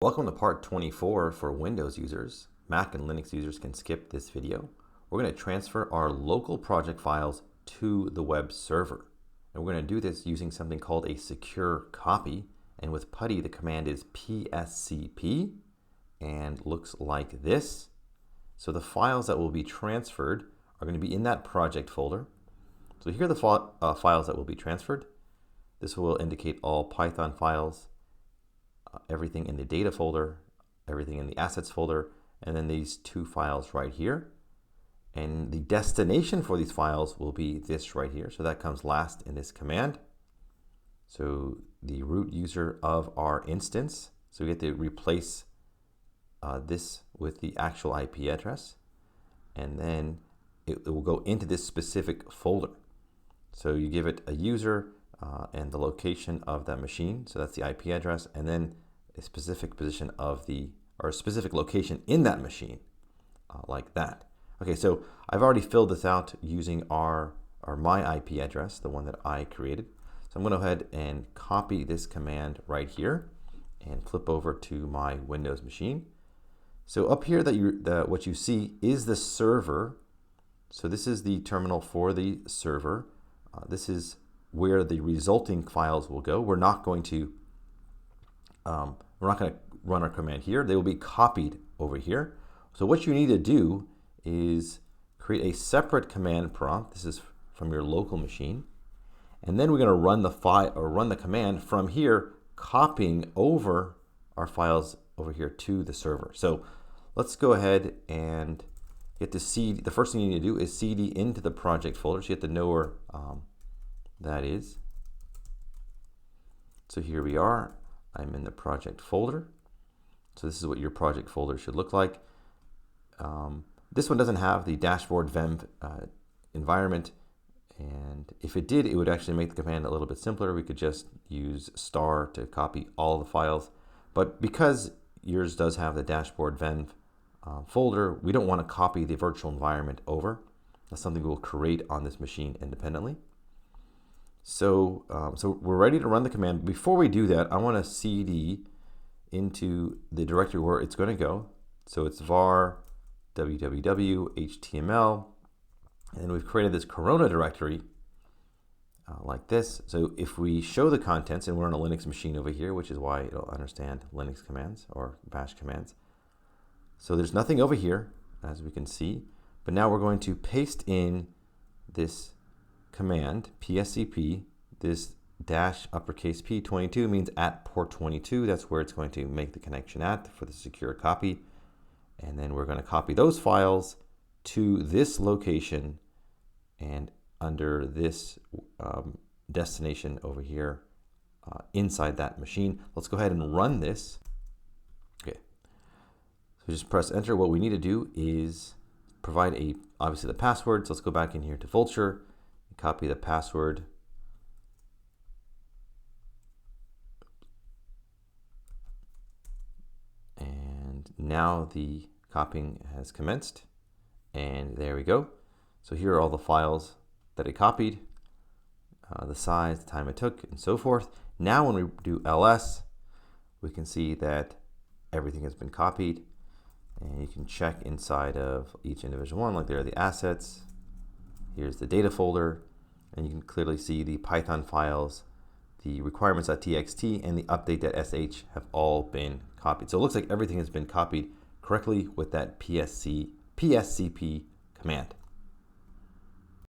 Welcome to part 24 for Windows users. Mac and Linux users can skip this video. We're going to transfer our local project files to the web server. And we're going to do this using something called a secure copy. And with PuTTY, the command is pscp and looks like this. So the files that will be transferred are going to be in that project folder. So here are the files that will be transferred. This will indicate all Python files, everything in the data folder, everything in the assets folder, and then these two files right here. And the destination for these files will be this right here. So that comes last in this command. So the root user of our instance. So we get to replace this with the actual IP address. And then it will go into this specific folder. So you give it a user and the location of that machine. So that's the IP address, and then a specific position of or a specific location in that machine, like that. Okay, so I've already filled this out using my IP address, the one that I created. So I'm going to go ahead and copy this command right here and flip over to my Windows machine. So up here what you see is the server. So this is the terminal for the server. This is where the resulting files will go. We're not going to run our command here. They will be copied over here. So what you need to do is create a separate command prompt. This is from your local machine. And then we're going to run the command from here, copying over our files over here to the server. So let's go ahead and get to CD. The first thing you need to do is CD into the project folder. So you have to know where that is. So here we are. I'm in the project folder. So this is what your project folder should look like. This one doesn't have the dashboard venv environment, and if it did, it would actually make the command a little bit simpler. We could just use star to copy all the files, but because yours does have the dashboard venv folder, we don't want to copy the virtual environment over. That's something we'll create on this machine independently. So we're ready to run the command. Before we do that, I want to cd into the directory where it's going to go. So it's var www html, and we've created this Corona directory like this. So if we show the contents, and we're on a Linux machine over here, which is why it'll understand Linux commands or bash commands. So there's nothing over here, as we can see, but now we're going to paste in this command pscp. This dash uppercase P22 means at port 22. That's where it's going to make the connection at for the secure copy. And then we're going to copy those files to this location and under this destination over here inside that machine. Let's go ahead and run this. Okay. So just press enter. What we need to do is provide obviously the password. So let's go back in here to Vultr. Copy the password. And now the copying has commenced. And there we go. So here are all the files that I copied, the size, the time it took, and so forth. Now when we do ls, we can see that everything has been copied. And you can check inside of each individual one, like there are the assets. Here's the data folder. And you can clearly see the Python files, the requirements.txt, and the update.sh have all been copied. So it looks like everything has been copied correctly with that pscp command.